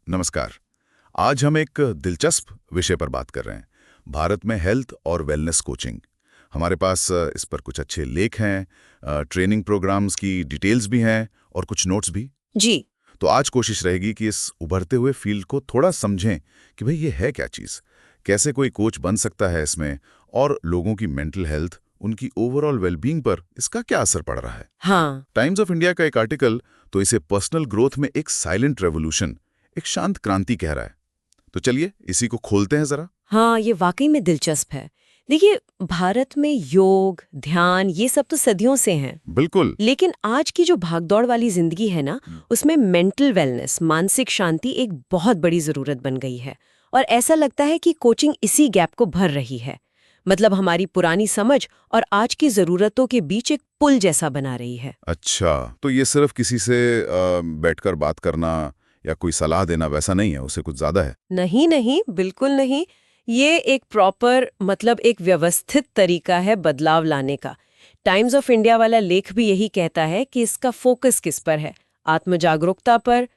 नमस्कार। आज हम एक दिलचस्प विषय पर बात कर रहे हैं, भारत में हेल्थ और वेलनेस कोचिंग। हमारे पास इस पर कुछ अच्छे लेख हैं, ट्रेनिंग प्रोग्राम्स की डिटेल्स भी हैं और कुछ नोट्स भी। जी। तो आज कोशिश रहेगी कि इस उभरते हुए फील्ड को थोड़ा समझें कि भाई ये है क्या चीज़, कैसे कोई कोच बन सकता है इसमें, और लोगों की मेंटल हेल्थ, उनकी ओवरऑल वेलबींग पर इसका क्या असर पड़ रहा है। हाँ। टाइम्स ऑफ इंडिया का एक आर्टिकल तो इसे पर्सनल ग्रोथ में एक साइलेंट रेवोल्यूशन, एक शांत क्रांति कह रहा है। तो चलिए इसी को खोलते हैं जरा। हाँ, ये वाकई में दिलचस्प है। देखिए, भारत में योग, ध्यान ये सब तो सदियों से हैं। बिल्कुल। लेकिन आज की जो भागदौड़ वाली जिंदगी है ना, उसमें मेंटल वेलनेस, मानसिक शांति एक बहुत बड़ी जरूरत बन गई है। और ऐसा लगता है कि कोचिंग इसी गैप को भर रही है। मतलब हमारी पुरानी समझ और आज की जरूरतों के बीच एक पुल जैसा बना रही है। अच्छा, तो ये सिर्फ किसी से बैठकर बात करना या कोई सलाह देना वैसा नहीं है, उससे कुछ ज्यादा है। नहीं नहीं, बिल्कुल नहीं। ये एक प्रॉपर मतलब एक व्यवस्थित तरीका है बदलाव लाने का। टाइम्स ऑफ इंडिया वाला लेख भी यही कहता है कि इसका फोकस किस पर है, आत्म जागरूकता पर,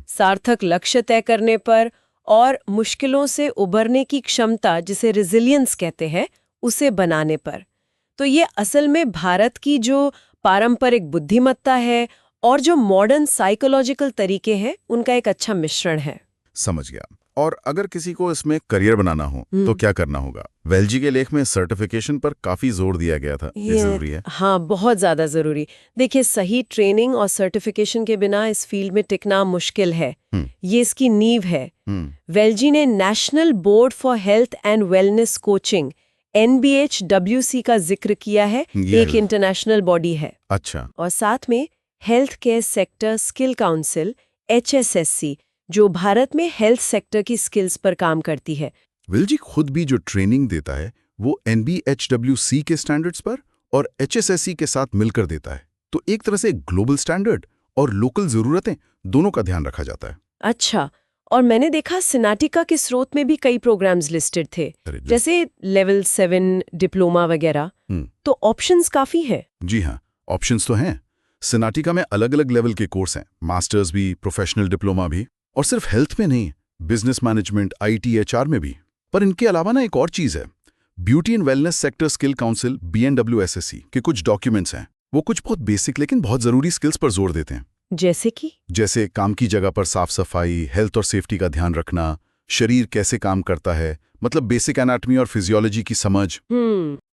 सार्थक लक्ष्य तय करने पर और मुश्किलों से उबरने की क्षमता, जिसे रिजिलियंस कहते हैं, उसे बनाने पर। तो ये असल में भारत की जो पारंपरिक बुद्धिमत्ता है और जो मॉडर्न साइकोलॉजिकल तरीके हैं, उनका एक अच्छा मिश्रण है। समझ गया। और अगर किसी को इसमें करियर बनाना हो तो क्या करना होगा? वेलजी के लेख में सर्टिफिकेशन पर काफी जोर दिया गया था, ये जरूरी है? हाँ, बहुत ज्यादा जरूरी। देखिए, सही ट्रेनिंग और सर्टिफिकेशन के बिना इस फील्ड में टिकना मुश्किल है। ये इसकी नींव है। वेलजी ने national board for health and wellness coaching NBHWC का जिक्र किया है। एक इंटरनेशनल बॉडी है। अच्छा। और साथ में health care sector skill council HSSC, जो भारत में हेल्थ सेक्टर की स्किल्स पर काम करती है। वेलजी खुद भी जो ट्रेनिंग देता है वो NBHWC के स्टैंडर्ड्स पर और HSSC के साथ मिलकर देता है। तो एक तरह से ग्लोबल स्टैंडर्ड और लोकल जरूरतें दोनों का ध्यान रखा जाता है। अच्छा, और मैंने देखा सिनाटिका के स्रोत में भी कई प्रोग्राम्स लिस्टेड थे, जैसे लेवल 7 डिप्लोमा वगैरह। तो ऑप्शंस काफी है। जी हाँ, ऑप्शंस तो हैं। सिनाटिका में अलग अलग लेवल के कोर्स हैं, मास्टर्स भी, प्रोफेशनल डिप्लोमा भी, और सिर्फ हेल्थ में नहीं, बिजनेस मैनेजमेंट, IT, HR में भी। पर इनके अलावा ना एक और चीज है, beauty and wellness sector skill council BNWSSC के कुछ डॉक्यूमेंट्स हैं। वो कुछ बहुत बेसिक लेकिन बहुत जरूरी स्किल्स पर जोर देते हैं। जैसे काम की जगह पर साफ सफाई, हेल्थ और सेफ्टी का ध्यान रखना, शरीर कैसे काम करता है, मतलब बेसिक एनाटॉमी और फिजियोलॉजी की समझ।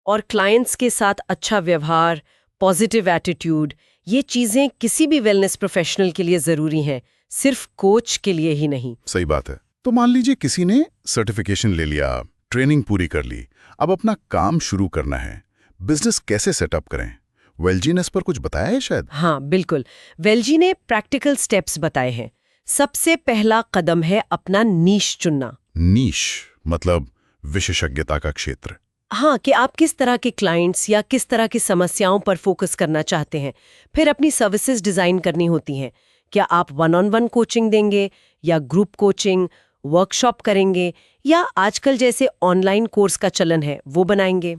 और क्लाइंट्स के साथ अच्छा व्यवहार, पॉजिटिव एटीट्यूड, ये चीजें किसी भी वेलनेस प्रोफेशनल के लिए जरूरी हैं, सिर्फ कोच के लिए ही नहीं। सही बात है। तो मान लीजिए किसी ने सर्टिफिकेशन ले लिया, ट्रेनिंग पूरी कर ली, अब अपना काम शुरू करना है, बिजनेस कैसे सेटअप करें? वेलजी ने इस पर कुछ बताया है शायद? हाँ, बिल्कुल। वेलजी ने प्रैक्टिकल स्टेप्स बताए हैं। सबसे पहला कदम है अपना नीश चुनना। नीश मतलब विशेषज्ञता का क्षेत्र। हाँ, कि आप किस तरह के क्लाइंट्स या किस तरह की समस्याओं पर फोकस करना चाहते हैं। फिर अपनी सर्विसेज डिजाइन करनी होती हैं। क्या आप 1-on-1 कोचिंग देंगे या ग्रुप कोचिंग, वर्कशॉप करेंगे, या आजकल जैसे ऑनलाइन कोर्स का चलन है वो बनाएंगे।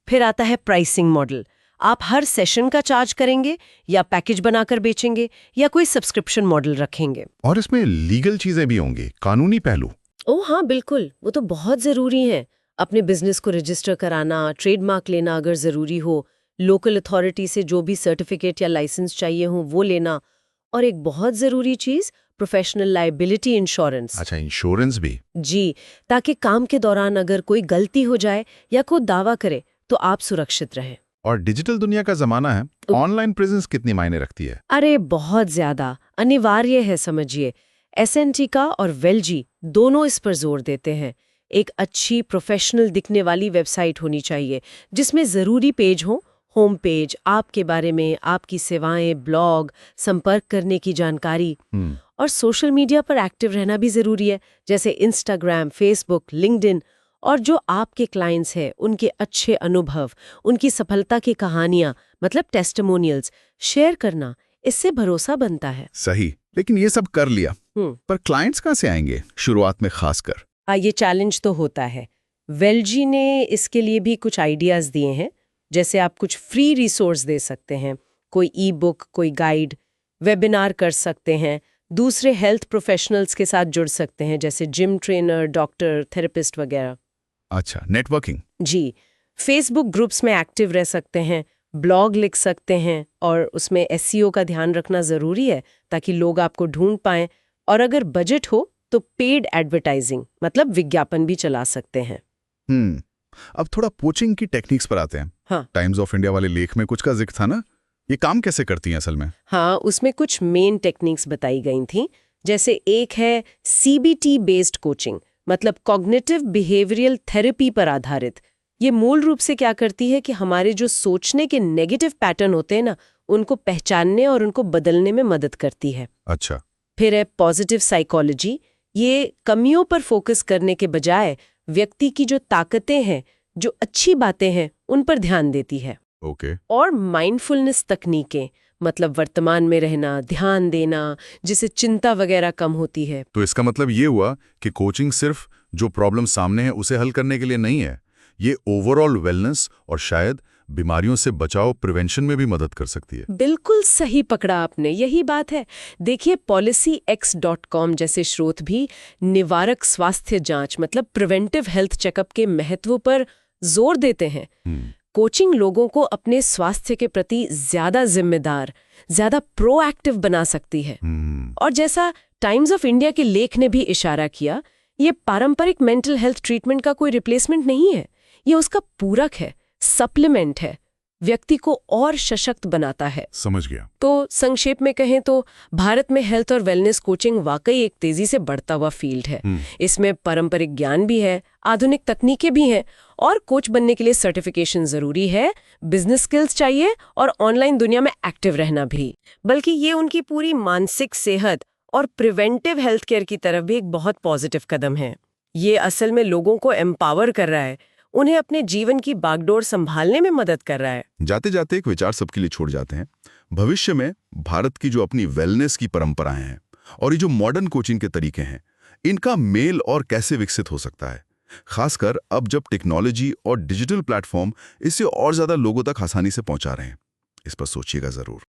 फिर आता है प्राइसिंग मॉडल। आप हर सेशन का चार्ज करेंगे या पैकेज बनाकर बेचेंगे या कोई सब्सक्रिप्शन मॉडल रखेंगे। और इसमें लीगल चीजें भी होंगी, कानूनी पहलू। ओह हाँ, बिल्कुल, वो तो बहुत जरूरी है। अपने बिजनेस को रजिस्टर कराना, ट्रेडमार्क लेना अगर जरूरी हो, लोकल अथॉरिटी से जो भी सर्टिफिकेट या लाइसेंस चाहिए हो वो लेना, और एक बहुत जरूरी चीज, प्रोफेशनल लायबिलिटी इंश्योरेंस। अच्छा, इंश्योरेंस भी? जी, ताकि काम के दौरान अगर कोई गलती हो जाए या कोई दावा करे तो आप सुरक्षित रहें। और डिजिटल दुनिया का जमाना है, ऑनलाइन प्रेजेंस कितनी मायने रखती है? अरे बहुत ज्यादा, अनिवार्य है समझिए। SNTika और वेलजी दोनों इस पर जोर देते हैं। एक अच्छी प्रोफेशनल दिखने वाली वेबसाइट होनी चाहिए जिसमें जरूरी पेज हो, होम पेज, आपके बारे में, आपकी सेवाएं, ब्लॉग, संपर्क करने की जानकारी। और सोशल मीडिया पर एक्टिव रहना भी जरूरी है, जैसे इंस्टाग्राम, फेसबुक, लिंक्डइन। और जो आपके क्लाइंट्स हैं उनके अच्छे अनुभव, उनकी सफलता की कहानियां, मतलब टेस्टिमोनियल्स शेयर करना, इससे भरोसा बनता है। सही, लेकिन ये सब कर लिया, पर क्लाइंट्स कहाँ से आएंगे शुरुआत में खासकर? ये चैलेंज तो होता है। वेलजी ने इसके लिए भी कुछ आइडियाज दिए हैं। जैसे आप कुछ फ्री रिसोर्स दे सकते हैं, कोई ई बुक, कोई गाइड, वेबिनार कर सकते हैं, दूसरे हेल्थ प्रोफेशनल्स के साथ जुड़ सकते हैं, जैसे जिम ट्रेनर, डॉक्टर, थेरेपिस्ट वगैरह। अच्छा, नेटवर्किंग। जी, फेसबुक ग्रुप्स में एक्टिव रह सकते हैं, ब्लॉग लिख सकते हैं, और उसमें एसईओ का ध्यान रखना ज़रूरी है ताकि लोग आपको ढूंढ पाएं। और अगर बजट हो तो पेड एडवर्टाइजिंग मतलब विज्ञापन भी चला सकते हैं। अब थोड़ा पोचिंग की टेक्निक्स पर आते हैं। हाँ। टाइम्स ऑफ इंडिया वाले लेख में कुछ का जिक्र था ना, ये काम कैसे करती हैं असल में? हाँ, उसमें कुछ मेन टेक्निक्स बताई गई थी। जैसे एक है सीबीटी बेस्ड कोचिंग, मतलब कॉग्निटिव बिहेवियरल थेरेपी पर आधारित। ये मूल रूप से क्या करती है कि हमारे जो सोचने के नेगेटिव पैटर्न होते हैं ना, उनको पहचानने और उनको बदलने में मदद करती है। अच्छा। फिर है पॉजिटिव साइकोलॉजी। ये कमियों पर फोकस करने के बजाय व्यक्ति की जो ताकतें हैं, जो अच्छी बातें हैं, उन पर ध्यान देती है। ओके। और माइंडफुलनेस तकनीकें, मतलब वर्तमान में रहना, ध्यान देना, जिससे चिंता वगैरह कम होती है। तो इसका मतलब ये हुआ कि कोचिंग सिर्फ जो प्रॉब्लम सामने है उसे हल करने के लिए नहीं है, ये ओवरऑल वेलनेस और शायद बीमारियों से बचाव, प्रिवेंशन में भी मदद कर सकती है। बिल्कुल सही पकड़ा आपने, यही बात है। देखिए, policyx.com जैसे स्रोत भी निवारक स्वास्थ्य जांच मतलब प्रिवेंटिव हेल्थ चेकअप के महत्व पर जोर देते हैं। कोचिंग लोगों को अपने स्वास्थ्य के प्रति ज्यादा जिम्मेदार, ज्यादा प्रोएक्टिव बना सकती है। और जैसा टाइम्स ऑफ इंडिया के लेख ने भी इशारा किया, ये पारंपरिक मेंटल हेल्थ ट्रीटमेंट का कोई रिप्लेसमेंट नहीं है, ये उसका पूरक है, सप्लीमेंट है, व्यक्ति को और सशक्त बनाता है। समझ गया। तो संक्षेप में कहें तो भारत में हेल्थ और वेलनेस कोचिंग वाकई एक तेजी से बढ़ता हुआ फील्ड है। इसमें पारंपरिक ज्ञान भी है, आधुनिक तकनीकें भी हैं, और कोच बनने के लिए सर्टिफिकेशन जरूरी है, बिजनेस स्किल्स चाहिए, और ऑनलाइन दुनिया में एक्टिव रहना भी। बल्कि ये उनकी पूरी मानसिक सेहत और प्रिवेंटिव हेल्थ केयर की तरफ भी एक बहुत पॉजिटिव कदम है। ये असल में लोगों को एम्पावर कर रहा है, उन्हें अपने जीवन की बागडोर संभालने में मदद कर रहा है। जाते जाते एक विचार सबके लिए छोड़ जाते हैं। भविष्य में भारत की जो अपनी वेलनेस की परंपराएं हैं और ये जो मॉडर्न कोचिंग के तरीके हैं, इनका मेल और कैसे विकसित हो सकता है, खासकर अब जब टेक्नोलॉजी और डिजिटल प्लेटफॉर्म इसे और ज्यादा लोगों तक आसानी से पहुंचा रहे हैं। इस पर सोचिएगा जरूर।